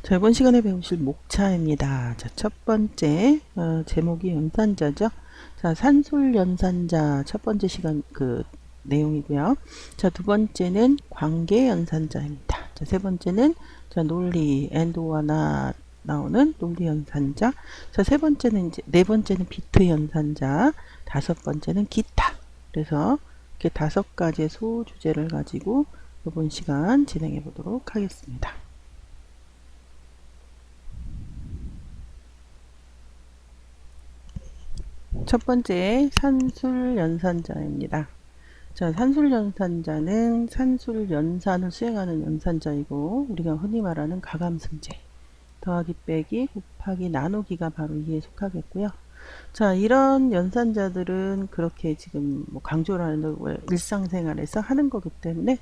자, 이번 시간에 배우실 목차입니다. 자, 첫 번째 제목이 연산자죠. 자, 산술 연산자 첫 번째 시간 내용이고요. 자, 두 번째는 관계 연산자입니다. 자, 세 번째는 자, 논리 엔도와나 나오는 논리 연산자. 자, 네 번째는 비트 연산자. 다섯 번째는 기타. 그래서 이렇게 다섯 가지의 소주제를 가지고 이번 시간 진행해 보도록 하겠습니다. 첫 번째 산술 연산자입니다. 자, 산술 연산자는 산술 연산을 수행하는 연산자이고 우리가 흔히 말하는 가감승제 더하기 빼기 곱하기 나누기가 바로 이에 속하겠고요. 자, 이런 연산자들은 그렇게 지금 뭐 강조를 하는 일상생활에서 하는 거기 때문에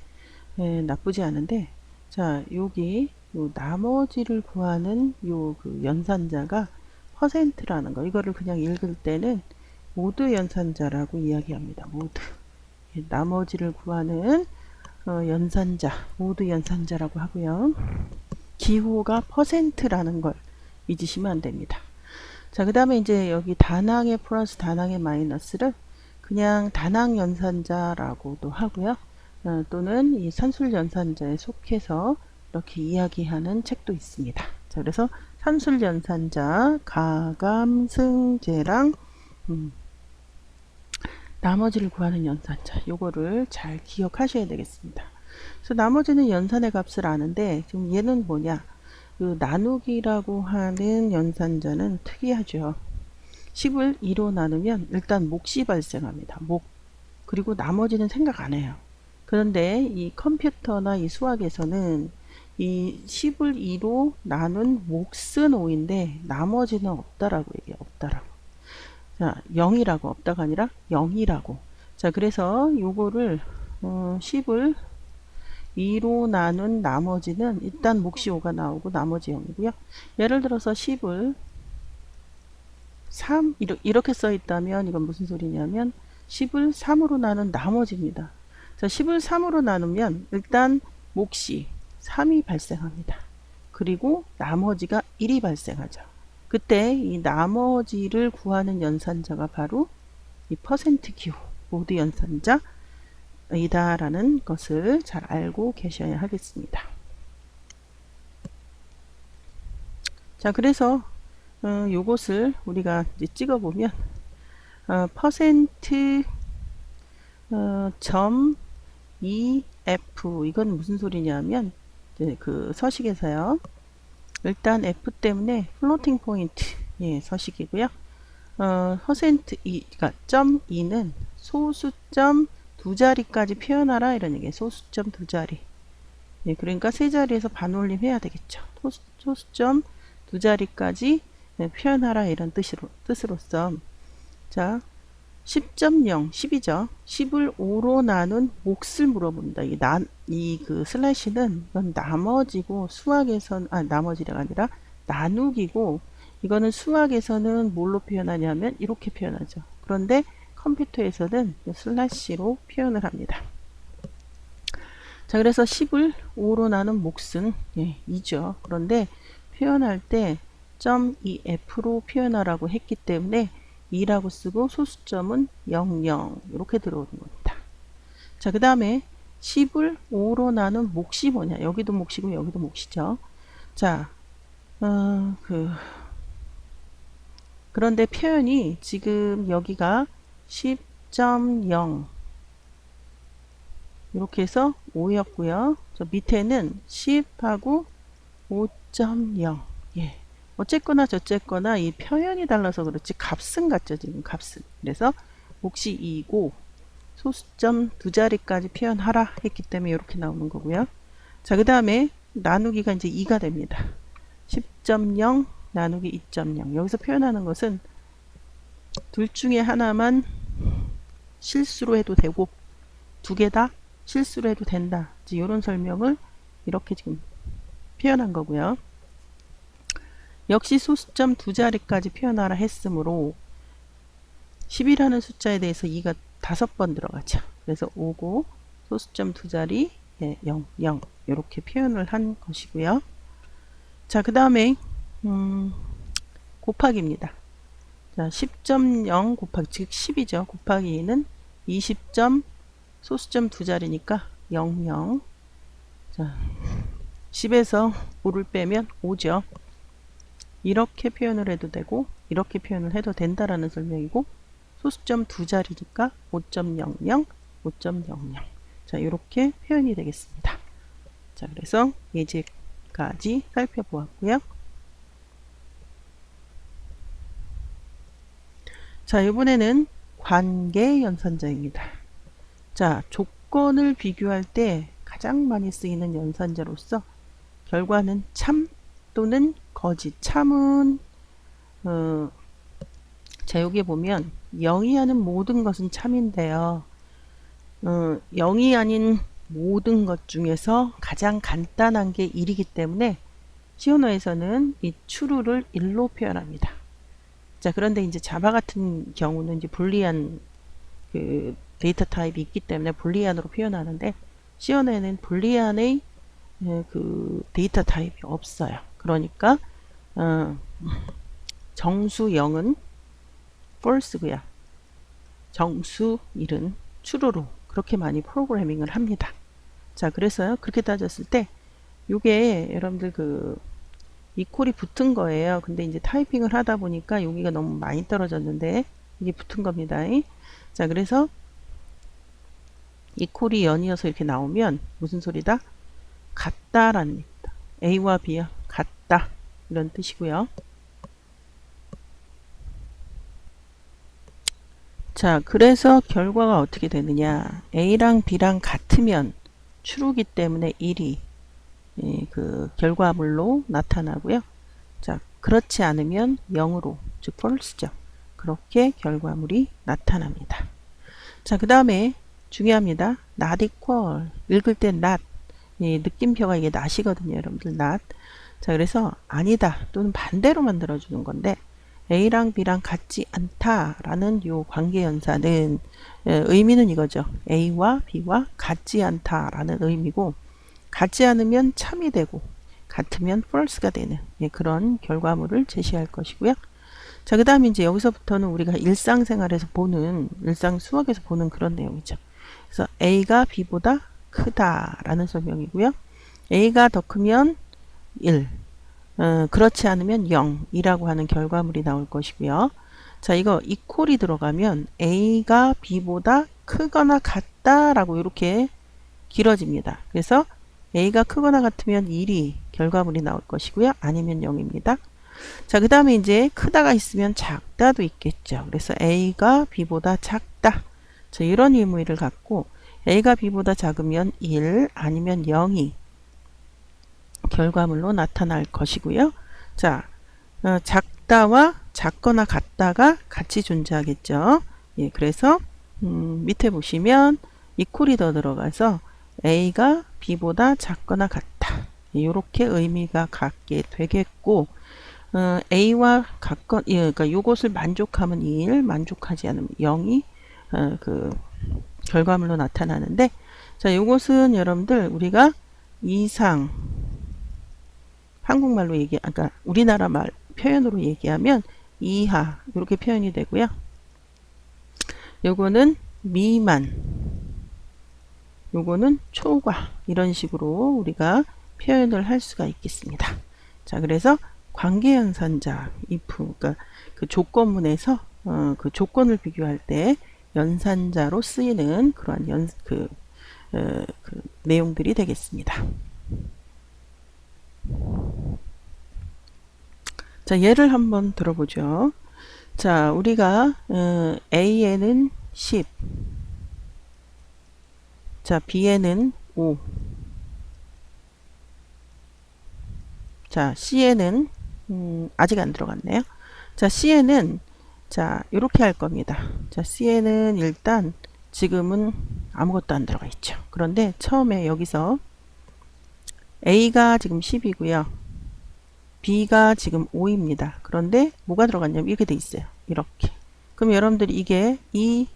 나쁘지 않은데, 자, 여기 요 나머지를 구하는 요 그 연산자가 퍼센트라는 거, 이거를 그냥 읽을 때는 모두 연산자라고 이야기합니다. 모두. 나머지를 구하는 연산자, 모두 연산자라고 하고요. 기호가 퍼센트라는 걸 잊으시면 안 됩니다. 자, 그 다음에 이제 여기 다항의 플러스 다항의 마이너스를 그냥 다항 연산자라고도 하고요. 또는 이 산술 연산자에 속해서 이렇게 이야기하는 책도 있습니다. 자, 그래서 산술 연산자, 가감승제랑 나머지를 구하는 연산자, 요거를 잘 기억하셔야 되겠습니다. 그래서 나머지는 연산의 값을 아는데 지금 얘는 뭐냐, 그 나누기라고 하는 연산자는 특이하죠. 10을 2로 나누면 일단 몫이 발생합니다. 몫. 그리고 나머지는 생각 안 해요. 그런데 이 컴퓨터나 이 수학에서는 이 10을 2로 나눈 몫은 5인데 나머지는 없다라고 얘기해요. 없다라고. 자, 0이라고, 없다가 아니라 0이라고. 자, 그래서 요거를 10을 2로 나눈 나머지는 일단 몫이 5가 나오고 나머지 0이고요. 예를 들어서 10을 3 이렇게 써 있다면 이건 무슨 소리냐면 10을 3으로 나눈 나머지입니다. 자, 10을 3으로 나누면 일단 몫이 3이 발생합니다. 그리고 나머지가 1이 발생하죠. 그때 이 나머지를 구하는 연산자가 바로 이 퍼센트 기호, 모두 연산자 이다라는 것을 잘 알고 계셔야 하겠습니다. 자, 그래서 요것을 우리가 이제 찍어보면 퍼센트 점 EF, 이건 무슨 소리냐면 이제 그 서식에서요. 일단 F 때문에 플로팅 포인트, 예, 서식이고요. 퍼센트 E, 그러니까 점 E는 소수점 두 자리까지 표현하라 이런 얘기예요. 소수점 두 자리. 예, 그러니까 세 자리에서 반올림 해야 되겠죠. 소수점 두 자리까지 표현하라 이런 뜻으로서 자, 10.0, 10이죠. 10을 5로 나눈 몫을 물어본다. 그 슬래시는 이건 나머지고 수학에서는, 나머지가 아니라 나누기고, 이거는 수학에서는 뭘로 표현하냐면 이렇게 표현하죠. 그런데 컴퓨터에서는 슬래시로 표현을 합니다. 자, 그래서 10을 5로 나눈 몫은 2죠. 그런데 표현할 때 .ef로 표현하라고 했기 때문에 2라고 쓰고 소수점은 00 이렇게 들어오는 겁니다. 자, 그 다음에 10을 5로 나눈 몫이 뭐냐, 여기도 몫이고 여기도 몫이죠. 자, 그런데 표현이 지금 여기가 10.0 이렇게 해서 5였고요. 저 밑에는 10하고 5.0. 예. 어쨌거나 저쨌거나 이 표현이 달라서 그렇지 값은 같죠. 지금 값은. 그래서 몫이 2고 소수점 두 자리까지 표현하라 했기 때문에 이렇게 나오는 거고요. 자, 그 다음에 나누기가 이제 2가 됩니다. 10.0 나누기 2.0. 여기서 표현하는 것은 둘 중에 하나만 실수로 해도 되고 두 개 다 실수로 해도 된다. 이런 설명을 이렇게 지금 표현한 거고요. 역시 소수점 두 자리까지 표현하라 했으므로 10이라는 숫자에 대해서 2가 5번 들어가죠. 그래서 5고 소수점 두 자리 0, 0 이렇게 표현을 한 것이고요. 자, 그 다음에 곱하기입니다. 자, 10.0 곱하기 즉 10이죠. 곱하기 2는 20점 소수점 두 자리니까 00. 자, 10에서 5를 빼면 5죠. 이렇게 표현을 해도 되고 이렇게 표현을 해도 된다라는 설명이고, 소수점 두 자리니까 5.00, 5.00. 자, 이렇게 표현이 되겠습니다. 자, 그래서 예제까지 살펴보았고요. 자, 이번에는 관계 연산자입니다. 자, 조건을 비교할 때 가장 많이 쓰이는 연산자로서 결과는 참 또는 거짓. 참은 자, 여기 보면 0이 아닌 모든 것은 참인데요. 0이 아닌 모든 것 중에서 가장 간단한 게 1이기 때문에 시오너에서는 이 true를 1로 표현합니다. 자, 그런데 이제 자바 같은 경우는 이제 불리한 그 데이터 타입이 있기 때문에 불리안으로 표현하는데, 시오너에는 불리안의 그 데이터 타입이 없어요. 그러니까 정수 0은 false고요. 정수 1은 true로 그렇게 많이 프로그래밍을 합니다. 자, 그래서요, 그렇게 따졌을 때 요게 여러분들 그 이퀄이 붙은 거예요. 근데 이제 타이핑을 하다 보니까 여기가 너무 많이 떨어졌는데 이게 붙은 겁니다. 자, 그래서 이퀄이 연이어서 이렇게 나오면 무슨 소리다? 같다라는 얘기다. A와 B야 같다, 이런 뜻이고요. 자, 그래서 결과가 어떻게 되느냐? A랑 B랑 같으면 true기 때문에 1이 그 결과물로 나타나고요. 자, 그렇지 않으면 0으로, 즉 false죠. 그렇게 결과물이 나타납니다. 자, 그 다음에 중요합니다. not equal. 읽을 때 not. 느낌표가 이게 not이거든요, 여러분들. not. 자, 그래서 아니다 또는 반대로 만들어주는 건데, A랑 B랑 같지 않다라는 요 관계연산은 의미는 이거죠. A와 B와 같지 않다라는 의미고, 같지 않으면 참이 되고 같으면 false가 되는 그런 결과물을 제시할 것이고요. 자, 그 다음에 이제 여기서부터는 우리가 일상생활에서 보는, 일상 수학에서 보는 그런 내용이죠. 그래서 A가 B보다 크다라는 설명이고요. A가 더 크면 1, 그렇지 않으면 0이라고 하는 결과물이 나올 것이고요. 자, 이거 equal이 들어가면 A가 B보다 크거나 같다라고 이렇게 길어집니다. 그래서 A가 크거나 같으면 1이 결과물이 나올 것이고요. 아니면 0입니다. 자, 그 다음에 이제 크다가 있으면 작다도 있겠죠. 그래서 A가 B보다 작다. 자, 이런 의미를 갖고 A가 B보다 작으면 1 아니면 0이 결과물로 나타날 것이고요. 자, 작다와 작거나 같다가 같이 존재하겠죠. 예, 그래서 밑에 보시면 equal이 더 들어가서 A가 B보다 작거나 같다. 이렇게 의미가 갖게 되겠고, A와 같건, 그러니까 요것을 만족하면 1, 만족하지 않으면 0이 그 결과물로 나타나는데, 자, 요것은 여러분들 우리가 이상, 한국말로 그러니까 우리나라 말 표현으로 얘기하면 이하 이렇게 표현이 되고요. 요거는 미만, 요거는 초과, 이런 식으로 우리가 표현을 할 수가 있겠습니다. 자, 그래서 관계연산자 if, 그러니까 그 조건문에서 그 조건을 비교할 때 연산자로 쓰이는 그러한 그 내용들이 되겠습니다. 자, 예를 한번 들어보죠. 자, 우리가 A에는 10, 자, B에는 5, 자, C에는 아직 안 들어갔네요. 자, C에는 자, 이렇게 할 겁니다. 자, C에는 일단 지금은 아무것도 안 들어가 있죠. 그런데 처음에 여기서 A가 지금 10이고요. B가 지금 5입니다. 그런데 뭐가 들어갔냐면 이렇게 돼 있어요. 이렇게. 그럼 여러분들이 이게 이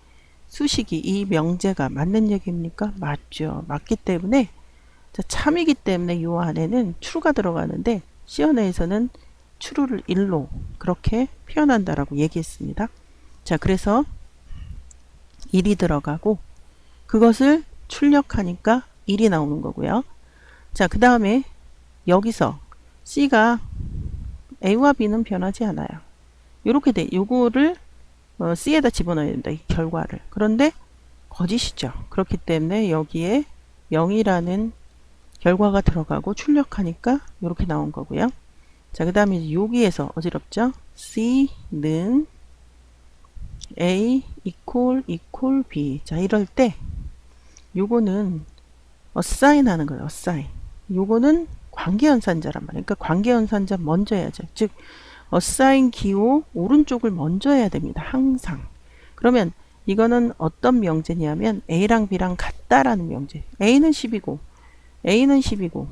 수식이, 이 명제가 맞는 얘기입니까? 맞죠. 맞기 때문에 자, 참이기 때문에 이 안에는 true가 들어가는데 C 언어에서는 true를 1로 그렇게 표현한다라고 얘기했습니다. 자, 그래서 1이 들어가고 그것을 출력하니까 1이 나오는 거고요. 자, 그 다음에 여기서 C가 A와 B는 변하지 않아요. 요렇게 돼. 요거를 C에다 집어넣어야 된다. 이 결과를. 그런데 거짓이죠. 그렇기 때문에 여기에 0이라는 결과가 들어가고 출력하니까 이렇게 나온 거고요. 자, 그 다음에 여기에서 어지럽죠? C는 A equal B. 자, 이럴 때 요거는 assign 하는 거예요. assign. 요거는 관계연산자란 말이에요. 그러니까 관계연산자 먼저 해야죠. 즉 assign 기호 오른쪽을 먼저 해야 됩니다. 항상. 그러면 이거는 어떤 명제냐면 A랑 B랑 같다라는 명제. A는 10이고 A는 10이고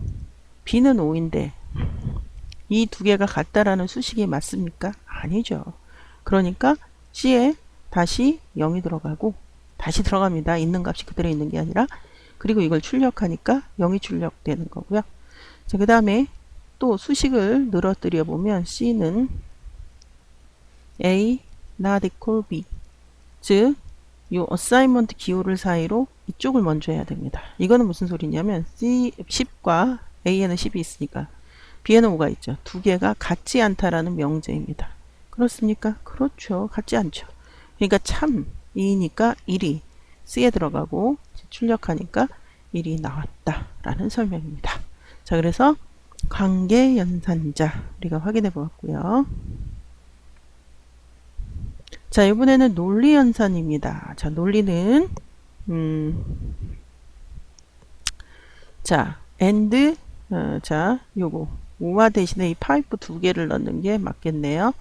B는 5인데 이 두 개가 같다라는 수식이 맞습니까? 아니죠. 그러니까 C에 다시 0이 들어가고 다시 들어갑니다. 있는 값이 그대로 있는 게 아니라. 그리고 이걸 출력하니까 0이 출력되는 거고요. 자, 그 다음에 또 수식을 늘어뜨려 보면 C는 A not equal B. 즉, 요 어사이먼트 기호를 사이로 이쪽을 먼저 해야 됩니다. 이거는 무슨 소리냐면 C 10과 A에는 10이 있으니까 B에는 5가 있죠. 두 개가 같지 않다라는 명제입니다. 그렇습니까? 그렇죠. 같지 않죠. 그러니까 참 2니까 1이 C에 들어가고 출력하니까 1이 나왔다라는 설명입니다. 자, 그래서 관계연산자 우리가 확인해 보았고요. 자, 이번에는 논리연산입니다. 자, 논리는 자, and 자, 요거 5와 대신에 이 파이프 두 개를 넣는 게 맞겠네요.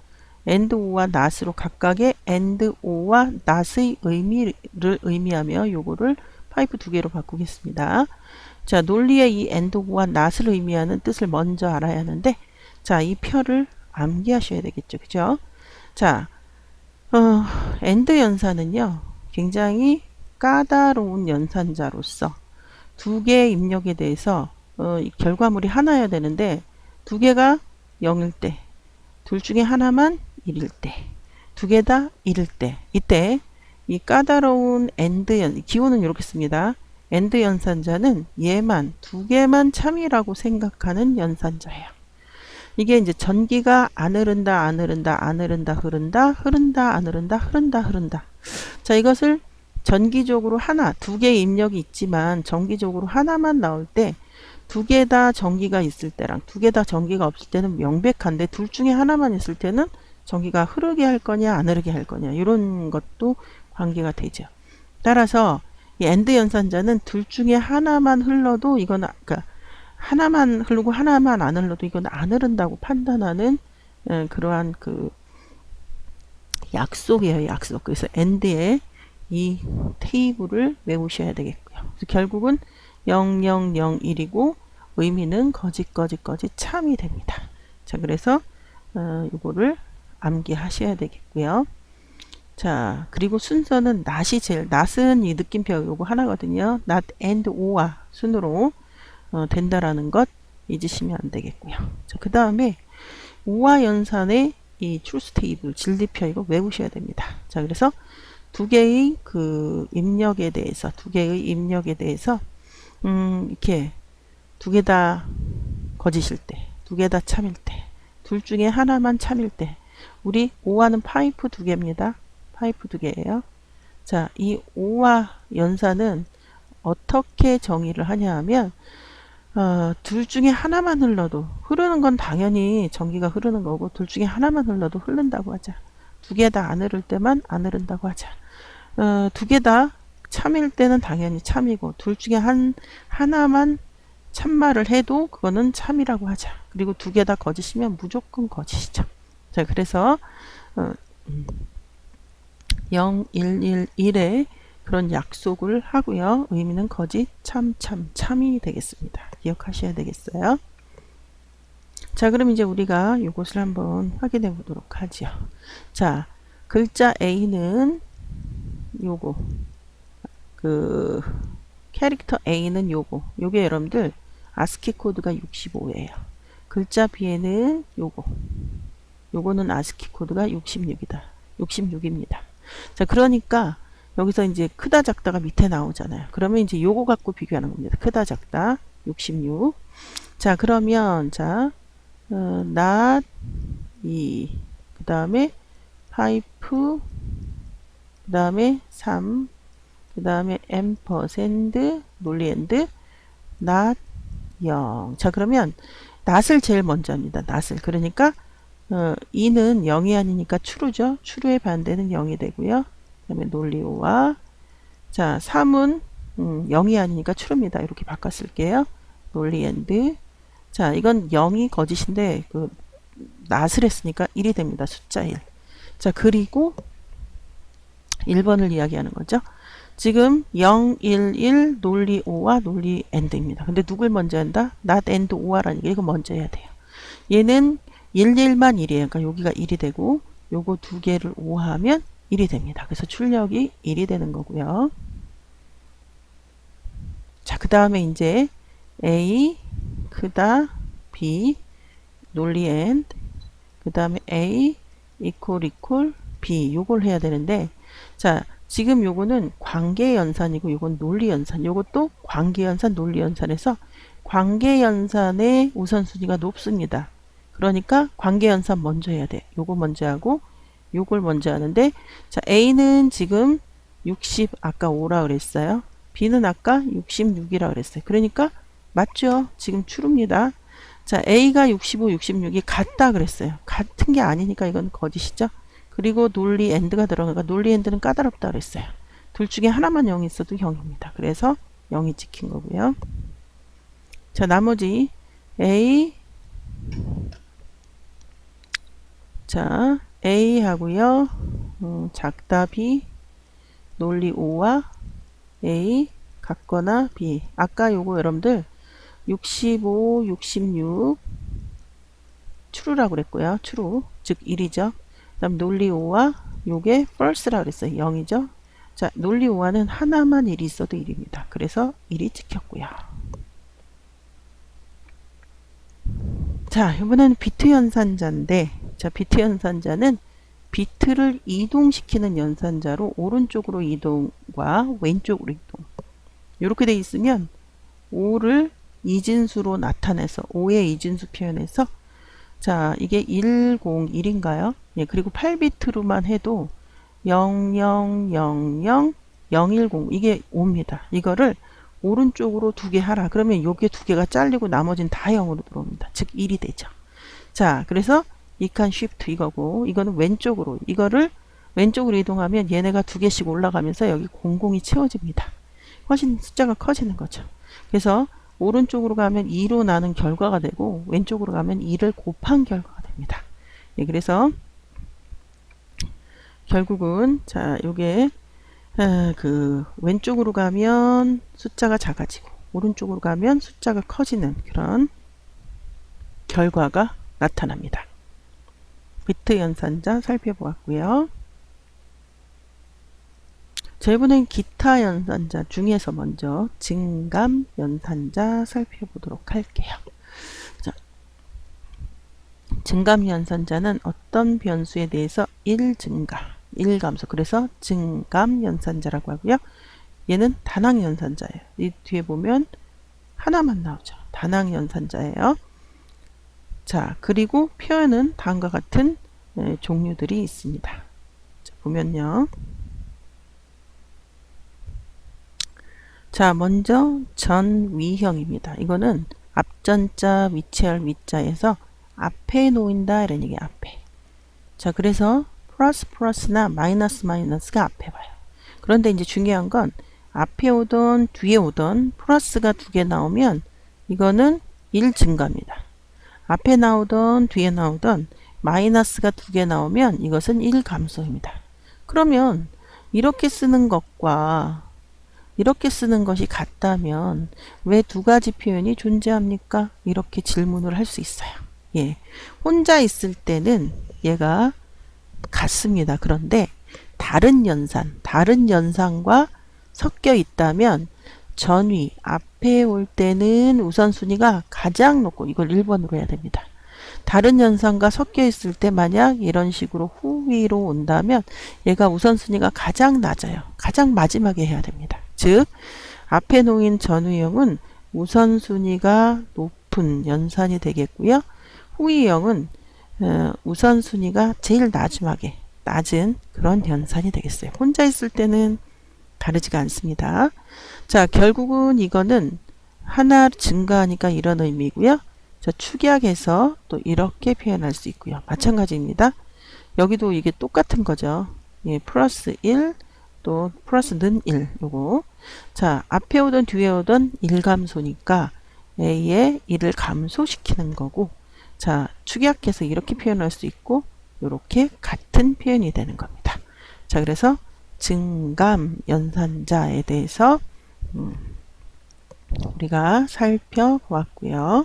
and 5와 not으로 각각의 and 5와 not의 의미를 의미하며 요거를 파이프 두 개로 바꾸겠습니다. 자, 논리의 이 and 5와 not을 의미하는 뜻을 먼저 알아야 하는데, 자, 이 표를 암기하셔야 되겠죠. 그죠? 자, and 연산은요, 굉장히 까다로운 연산자로서 두 개의 입력에 대해서 이 결과물이 하나여야 되는데 두 개가 0일 때, 둘 중에 하나만 1일 때, 두 개 다 1일 때, 이때 이 까다로운 and 기호는 이렇게 씁니다. and 연산자는 얘만 두 개만 참이라고 생각하는 연산자예요. 이게 이제 전기가 안 흐른다, 안 흐른다, 안 흐른다, 흐른다, 흐른다, 안 흐른다, 흐른다, 흐른다. 자, 이것을 전기적으로 하나, 두 개의 입력이 있지만 전기적으로 하나만 나올 때 두 개 다 전기가 있을 때랑 두 개 다 전기가 없을 때는 명백한데 둘 중에 하나만 있을 때는 전기가 흐르게 할 거냐, 안 흐르게 할 거냐 이런 것도 관계가 되죠. 따라서 이 and 연산자는 둘 중에 하나만 흘러도 이건 그러니까 하나만 흐르고 하나만 안 흘러도 이건 안 흐른다고 판단하는 그러한 그 약속이에요. 약속. 그래서 and의 이 테이블을 외우셔야 되겠고요. 그래서 결국은 0001이고 의미는 거짓 참이 됩니다. 자, 그래서 이거를 암기하셔야 되겠고요. 자, 그리고 순서는 not이 제일, not은 이 느낌표 요거 하나거든요. not and or와 순으로 된다라는 것 잊으시면 안 되겠고요. 자, 그 다음에 5와 연산의 이 truth table 진리표 이거 외우셔야 됩니다. 자, 그래서 두 개의 그 입력에 대해서 이렇게 두 개 다 거짓일 때, 두 개 다 참일 때, 둘 중에 하나만 참일 때, 우리 5와는 파이프 두 개입니다. 파이프 두 개예요. 자, 이 5와 연산은 어떻게 정의를 하냐 하면 둘 중에 하나만 흘러도 흐르는 건 당연히 전기가 흐르는 거고 둘 중에 하나만 흘러도 흐른다고 하자. 두 개 다 안 흐를 때만 안 흐른다고 하자. 두 개 다 참일 때는 당연히 참이고 둘 중에 하나만 참말을 해도 그거는 참이라고 하자. 그리고 두 개 다 거짓이면 무조건 거짓이죠. 자, 그래서 0, 1, 1, 1에 그런 약속을 하고요. 의미는 거짓, 참이 되겠습니다. 기억하셔야 되겠어요. 자, 그럼 이제 우리가 이것을 한번 확인해 보도록 하죠. 자, 글자 A는 요거, 캐릭터 A는 요게 여러분들 ASCII 코드가 65예요. 글자 B에는 요거는 아스키 코드가 66이다. 66입니다. 자, 그러니까 여기서 이제 크다 작다가 밑에 나오잖아요. 그러면 이제 요거 갖고 비교하는 겁니다. 크다 작다 66. 자, 그러면 자, not 그 다음에 파이프, 그 다음에 3, 그 다음에 앰퍼샌드, 논리앤드, not 0. 자, 그러면 not을 제일 먼저 합니다. not을. 그러니까 2는 0이 아니니까 true죠. true의 반대는 0이 되고요. 그 다음에 논리와 자, 3은 0이 아니니까 true입니다. 이렇게 바꿔 쓸게요. 논리앤드. 자, 이건 0이 거짓인데 그 not을 했으니까 1이 됩니다. 숫자 1. 자, 그리고 1번을 이야기하는 거죠. 지금 0, 1, 1 논리 오와 논리 AND입니다. 근데 누굴 먼저 한다? not and or라는 게 이거 먼저 해야 돼요. 얘는 1, 1만 1이에요. 그러니까 여기가 1이 되고 요거 두 개를 5 하면 1이 됩니다. 그래서 출력이 1이 되는 거고요. 자, 그 다음에 이제 A 크다 B 논리 AND 그 다음에 A equal B 요걸 해야 되는데 자, 지금 요거는 관계연산이고 요건 논리연산. 요것도 관계연산, 논리연산에서 관계연산의 우선순위가 높습니다. 그러니까 관계연산 먼저 해야 돼. 요거 먼저 하고 요걸 먼저 하는데 자, A는 지금 60 아까 5라 그랬어요. B는 아까 66이라 그랬어요. 그러니까 맞죠? 지금 true입니다. 자, A가 65, 66이 같다 그랬어요. 같은 게 아니니까 이건 거짓이죠. 그리고 논리 AND가 들어가니까 논리 AND는 까다롭다 그랬어요. 둘 중에 하나만 0이 있어도 0입니다. 그래서 0이 찍힌 거고요. 자, 나머지 A 자, A 하고요. 작다 B 논리 O와 A 같거나 B 아까 요거 여러분들 65, 66 true라고 그랬고요. true 즉 1이죠. 그 다음 논리 5와 요게 false라 그랬어요. 0이죠. 자, 논리 5와는 하나만 1이 있어도 1입니다. 그래서 1이 찍혔고요. 자, 이번에는 비트 연산자인데 자, 비트 연산자는 비트를 이동시키는 연산자로 오른쪽으로 이동과 왼쪽으로 이동 이렇게 돼 있으면 5를 이진수로 나타내서 5의 이진수 표현해서 자, 이게 101인가요? 예, 그리고 8비트로만 해도 0000 010 이게 5입니다. 이거를 오른쪽으로 두 개 하라. 그러면 요게 두 개가 잘리고 나머지는 다 0으로 들어옵니다. 즉 1이 되죠. 자, 그래서 이 칸 쉬프트 이거고 이거는 왼쪽으로 이거를 왼쪽으로 이동하면 얘네가 두 개씩 올라가면서 여기 00이 채워집니다. 훨씬 숫자가 커지는 거죠. 그래서 오른쪽으로 가면 2로 나는 결과가 되고 왼쪽으로 가면 2를 곱한 결과가 됩니다. 예, 그래서 결국은 자, 요게 그 왼쪽으로 가면 숫자가 작아지고 오른쪽으로 가면 숫자가 커지는 그런 결과가 나타납니다. 비트 연산자 살펴보았고요. 자, 이번엔 기타 연산자 중에서 먼저 증감 연산자 살펴보도록 할게요. 자, 증감 연산자는 어떤 변수에 대해서 1 증가, 1 감소, 그래서 증감 연산자라고 하고요. 얘는 단항 연산자예요. 이 뒤에 보면 하나만 나오죠. 단항 연산자예요. 자, 그리고 표현은 다음과 같은 종류들이 있습니다. 자, 보면요. 자, 먼저 전위형입니다. 이거는 앞전자 위치할 위자에서 앞에 놓인다 이런 얘기 앞에. 자, 그래서 플러스 플러스나 마이너스 마이너스가 앞에 와요. 그런데 이제 중요한 건 앞에 오던 뒤에 오던 플러스가 두 개 나오면 이거는 1 증가입니다. 앞에 나오던 뒤에 나오던 마이너스가 두 개 나오면 이것은 1 감소입니다. 그러면 이렇게 쓰는 것과 이렇게 쓰는 것이 같다면 왜 두 가지 표현이 존재합니까? 이렇게 질문을 할 수 있어요. 예, 혼자 있을 때는 얘가 같습니다. 그런데 다른 연산과 섞여 있다면 전위 앞에 올 때는 우선순위가 가장 높고 이걸 1번으로 해야 됩니다. 다른 연산과 섞여 있을 때 만약 이런 식으로 후위로 온다면 얘가 우선순위가 가장 낮아요. 가장 마지막에 해야 됩니다. 즉 앞에 놓인 전위형은 우선순위가 높은 연산이 되겠고요. 후위형은 우선순위가 제일 마지막에 낮은 그런 연산이 되겠어요. 혼자 있을 때는 다르지가 않습니다. 자, 결국은 이거는 하나 증가하니까 이런 의미고요. 자, 축약해서 또 이렇게 표현할 수 있고요. 마찬가지입니다. 여기도 이게 똑같은 거죠. 예, 플러스 1, 또 플러스는 1, 요거. 자, 앞에 오던 뒤에 오던 1감소니까 A의 1을 감소시키는 거고, 자, 축약해서 이렇게 표현할 수 있고, 요렇게 같은 표현이 되는 겁니다. 자, 그래서 증감 연산자에 대해서 우리가 살펴보았고요.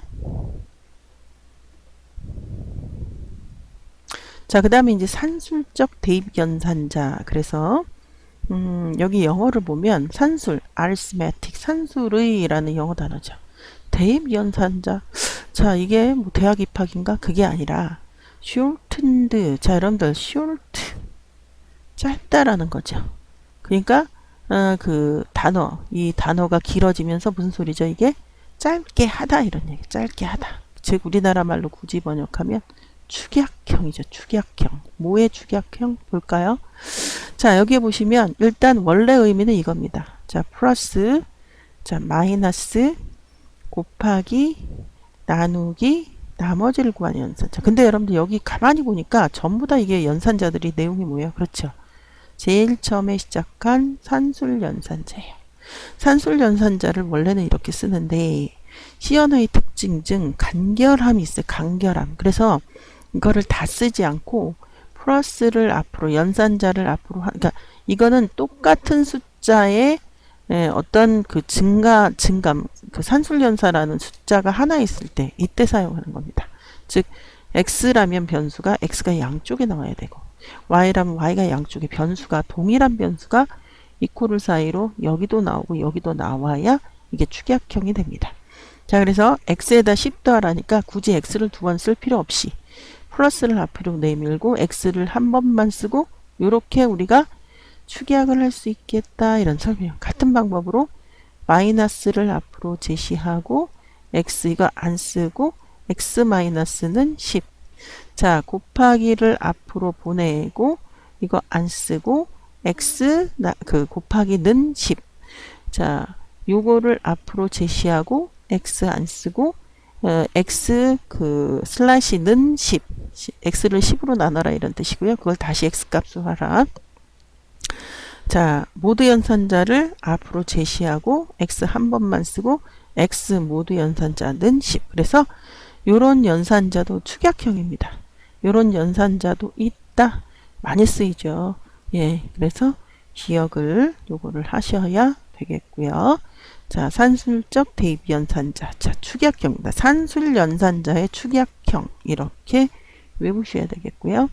자, 그 다음에 이제 산술적 대입 연산자. 그래서 여기 영어를 보면 산술, arithmetic, 산술의 라는 영어 단어죠. 대입 연산자. 자, 이게 뭐 대학 입학인가? 그게 아니라 shortened. 자, 여러분들 short 짧다라는 거죠. 그러니까 그 단어, 이 단어가 길어지면서 무슨 소리죠? 이게 짧게 하다 이런 얘기. 짧게 하다. 즉 우리나라 말로 굳이 번역하면 축약형이죠. 축약형. 뭐의 축약형? 볼까요? 자, 여기에 보시면 일단 원래 의미는 이겁니다. 자, 플러스, 자, 마이너스, 곱하기, 나누기, 나머지를 구하는 연산자. 근데 여러분들 여기 가만히 보니까 전부 다 이게 연산자들이 내용이 뭐예요? 그렇죠. 제일 처음에 시작한 산술 연산자예요. 산술 연산자를 원래는 이렇게 쓰는데 시언어의 특징 중 간결함이 있어요. 간결함. 그래서 이거를 다 쓰지 않고 플러스를 앞으로 연산자를 앞으로 그러니까 이거는 똑같은 숫자의 어떤 그 증감 그 산술연산라는 숫자가 하나 있을 때 이때 사용하는 겁니다. 즉 x라면 변수가 x가 양쪽에 나와야 되고 y라면 y가 양쪽에 변수가 동일한 변수가 이코를 사이로 여기도 나오고 여기도 나와야 이게 축약형이 됩니다. 자, 그래서 x에다 10 더하라니까 굳이 x를 두 번 쓸 필요 없이 플러스를 앞으로 내밀고 x를 한 번만 쓰고 이렇게 우리가 축약을 할 수 있겠다 이런 설명. 같은 방법으로 마이너스를 앞으로 제시하고 x 이거 안 쓰고 x 마이너스는 10. 자, 곱하기를 앞으로 보내고 이거 안 쓰고 x 그 곱하기는 10. 자, 요거를 앞으로 제시하고 x 안 쓰고 x 그 슬래시는 10. x를 10으로 나눠라 이런 뜻이고요. 그걸 다시 x 값으로 하라. 자, 모두 연산자를 앞으로 제시하고 x 한 번만 쓰고 x 모두 연산자는 10. 그래서 요런 연산자도 축약형입니다. 요런 연산자도 있다. 많이 쓰이죠. 예, 그래서 기억을 요거를 하셔야 되겠고요. 자, 산술적 대입 연산자. 자, 축약형입니다. 산술 연산자의 축약형. 이렇게 외우셔야 되겠고요.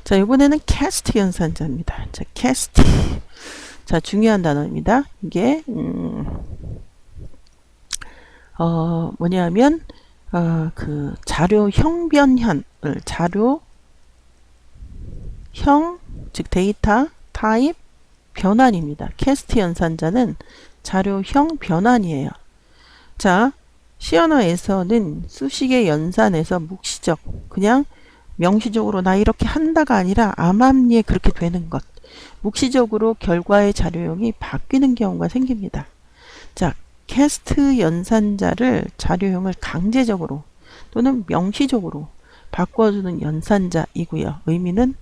자, 이번에는 캐스트 연산자입니다. 자, 캐스트. 자, 중요한 단어입니다. 이게 뭐냐면 그 자료 형변현을 자료 형, 즉 데이터 타입 변환입니다. 캐스트 연산자는 자료형 변환이에요. 자, 시언어에서는 수식의 연산에서 묵시적, 그냥 명시적으로 나 이렇게 한다가 아니라 암암리에 그렇게 되는 것. 묵시적으로 결과의 자료형이 바뀌는 경우가 생깁니다. 자, 캐스트 연산자를 자료형을 강제적으로 또는 명시적으로 바꿔주는 연산자이고요. 의미는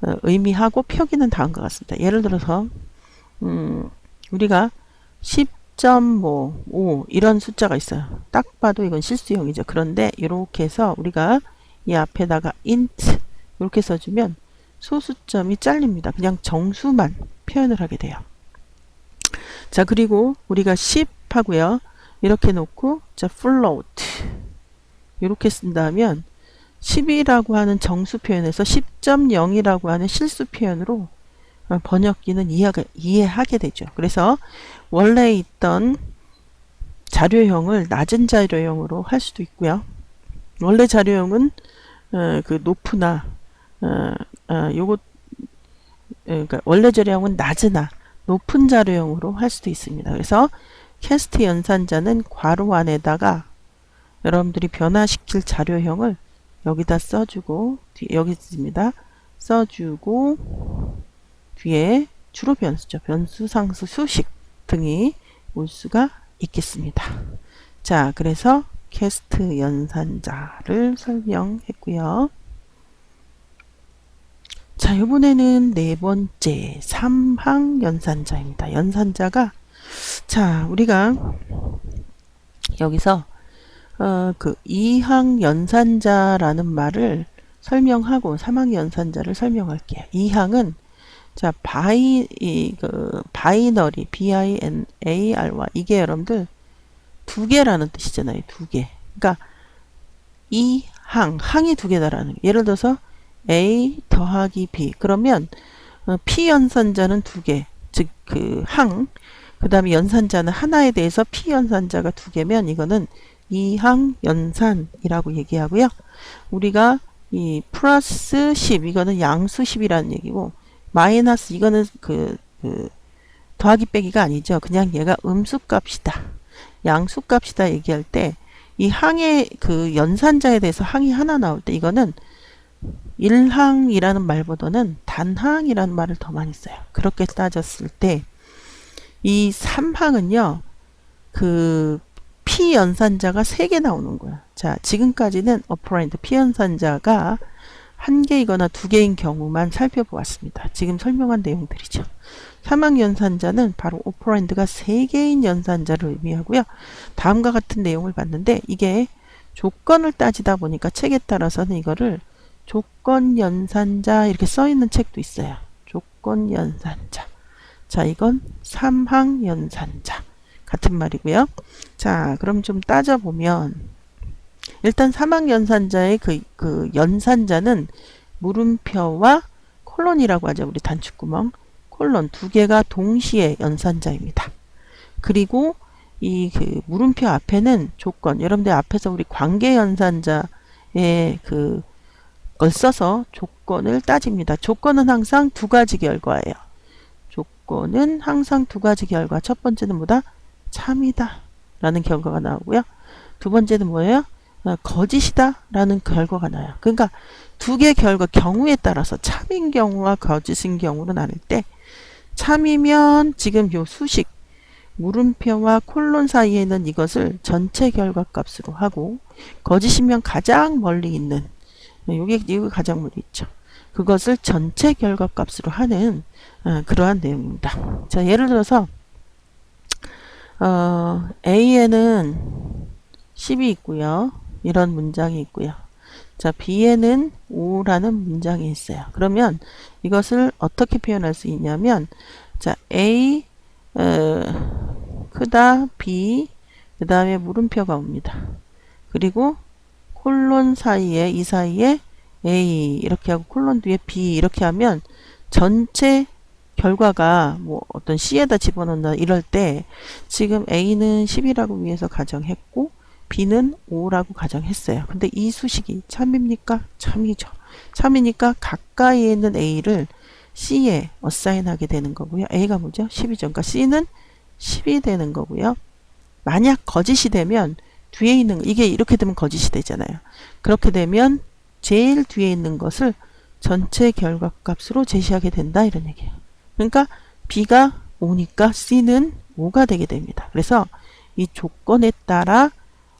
의미하고 표기는 다음과 같습니다. 예를 들어서 우리가 10.5 이런 숫자가 있어요. 딱 봐도 이건 실수형이죠. 그런데 이렇게 해서 우리가 이 앞에다가 int 이렇게 써주면 소수점이 잘립니다. 그냥 정수만 표현을 하게 돼요. 자, 그리고 우리가 10 하고요. 이렇게 놓고 자, float 이렇게 쓴다면 10이라고 하는 정수 표현에서 10.0이라고 하는 실수 표현으로 번역기는 이해하게 되죠. 그래서 원래 있던 자료형을 낮은 자료형으로 할 수도 있고요. 원래 자료형은 그 높으나 요거 그러니까 원래 자료형은 낮으나 높은 자료형으로 할 수도 있습니다. 그래서 캐스트 연산자는 괄호 안에다가 여러분들이 변화시킬 자료형을 여기다 써주고 여기 있습니다. 써주고 뒤에 주로 변수죠. 변수, 상수, 수식 등이 올 수가 있겠습니다. 자, 그래서 캐스트 연산자를 설명했고요. 자, 이번에는 네 번째 삼항 연산자입니다. 연산자가 자, 우리가 여기서 그 이항 연산자라는 말을 설명하고 삼항 연산자를 설명할게요. 이항은 자, 바이너리 BINARY 이게 여러분들 두 개라는 뜻이잖아요. 두 개. 그러니까 항이 두 개다라는 거. 예를 들어서 A 더하기 B 그러면 P 연산자는 두 개. 즉 그 항. 그 다음에 연산자는 하나에 대해서 P 연산자가 두 개면 이거는 이항 연산이라고 얘기하고요. 우리가 이 플러스 10 이거는 양수 10이라는 얘기고 마이너스 이거는 더하기 빼기가 아니죠. 그냥 얘가 음수값이다. 양수값이다 얘기할 때 이 항의 그 연산자에 대해서 항이 하나 나올 때 이거는 일항이라는 말보다는 단항이라는 말을 더 많이 써요. 그렇게 따졌을 때 이 3항은요. 그 P 연산자가 3개 나오는 거야. 자, 지금까지는 어퍼랜드 P 연산자가 한 개이거나 두 개인 경우만 살펴보았습니다. 지금 설명한 내용들이죠. 삼항 연산자는 바로 오퍼랜드가 3개인 연산자를 의미하고요. 다음과 같은 내용을 봤는데 이게 조건을 따지다 보니까 책에 따라서는 이거를 조건 연산자 이렇게 써 있는 책도 있어요. 조건 연산자. 자, 이건 삼항 연산자. 같은 말이고요. 자, 그럼 좀 따져보면 일단 삼항 연산자의 그 연산자는 물음표와 콜론이라고 하죠. 우리 단축구멍. 콜론 두 개가 동시에 연산자입니다. 그리고 이 그 물음표 앞에는 조건. 여러분들 앞에서 우리 관계 연산자의 걸 써서 조건을 따집니다. 조건은 항상 두 가지 결과예요. 조건은 항상 두 가지 결과. 첫 번째는 뭐다? 참이다 라는 결과가 나오고요. 두 번째는 뭐예요? 거짓이다 라는 결과가 나요. 그러니까 두 개 결과 경우에 따라서 참인 경우와 거짓인 경우로 나눌 때 참이면 지금 요 수식 물음표와 콜론 사이에 있는 이것을 전체 결과 값으로 하고 거짓이면 가장 멀리 있는 요게 가장 멀리 있죠. 그것을 전체 결과 값으로 하는 그러한 내용입니다. 자, 예를 들어서 A에는 10이 있고요. 이런 문장이 있고요. 자, B에는 5라는 문장이 있어요. 그러면 이것을 어떻게 표현할 수 있냐면 자, A 크다 B 그 다음에 물음표가 옵니다. 그리고 콜론 사이에 이 사이에 A 이렇게 하고 콜론 뒤에 B 이렇게 하면 전체 결과가 뭐 어떤 C에다 집어넣는다 이럴 때 지금 A는 10이라고 위해서 가정했고 B는 5라고 가정했어요. 근데 이 수식이 참입니까? 참이죠. 참이니까 가까이에 있는 A를 C에 어사인하게 되는 거고요. A가 뭐죠? 10이죠. 그러니까 C는 10이 되는 거고요. 만약 거짓이 되면 뒤에 있는 이게 이렇게 되면 거짓이 되잖아요. 그렇게 되면 제일 뒤에 있는 것을 전체 결과값으로 제시하게 된다 이런 얘기예요. 그러니까 B가 5니까 C는 5가 되게 됩니다. 그래서 이 조건에 따라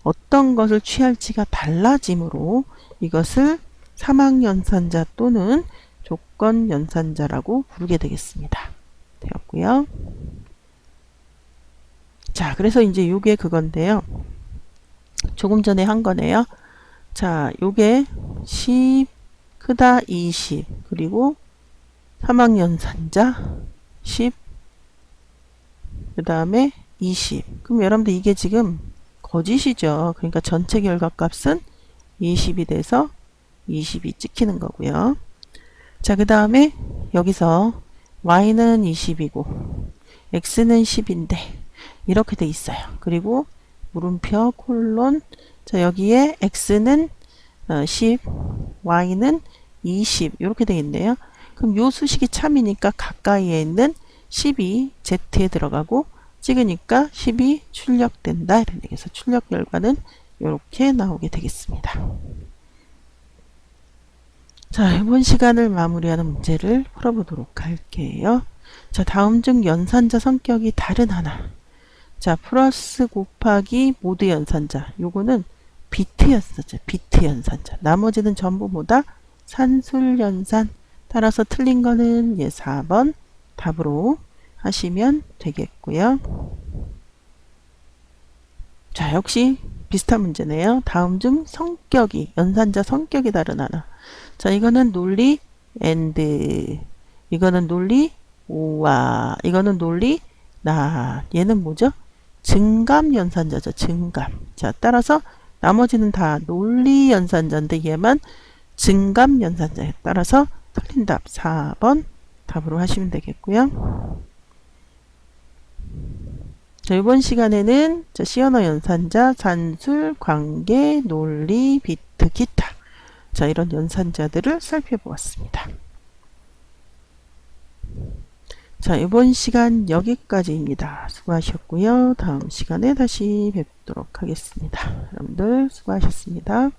어떤 것을 취할지가 달라지므로 이것을 삼항연산자 또는 조건연산자라고 부르게 되겠습니다. 되었고요. 자, 그래서 이제 요게 그건데요. 조금 전에 한 거네요. 자, 요게 10 크다 20 그리고 삼항연산자 10 그 다음에 20 그럼 여러분들 이게 지금 거짓이죠. 그러니까 전체 결과값은 20이 돼서 20이 찍히는 거고요. 자, 그 다음에 여기서 y는 20이고 x는 10인데 이렇게 돼 있어요. 그리고 물음표 콜론 자 여기에 x는 10 y는 20 이렇게 돼 있네요. 그럼 요 수식이 참이니까 가까이에 있는 10이 z에 들어가고 찍으니까 10이 출력된다 이런 얘기에서 출력 결과는 이렇게 나오게 되겠습니다. 자, 이번 시간을 마무리하는 문제를 풀어보도록 할게요. 자, 다음 중 연산자 성격이 다른 하나. 자, 플러스 곱하기 모두 연산자. 요거는 비트 연산자, 비트 연산자. 나머지는 전부 뭐다? 산술 연산. 따라서 틀린 거는 4번 답으로 하시면 되겠고요. 자, 역시 비슷한 문제네요. 다음 중 성격이, 연산자 성격이 다른 하나. 자, 이거는 논리 and, 이거는 논리 오와, 이거는 논리 나. 얘는 뭐죠? 증감 연산자죠. 증감. 자, 따라서 나머지는 다 논리 연산자인데 얘만 증감 연산자에 따라서 틀린 답 4번 답으로 하시면 되겠고요. 자, 이번 시간에는 C 언어 연산자, 산술, 관계, 논리, 비트, 기타. 자, 이런 연산자들을 살펴보았습니다. 자, 이번 시간 여기까지입니다. 수고하셨고요. 다음 시간에 다시 뵙도록 하겠습니다. 여러분들 수고하셨습니다.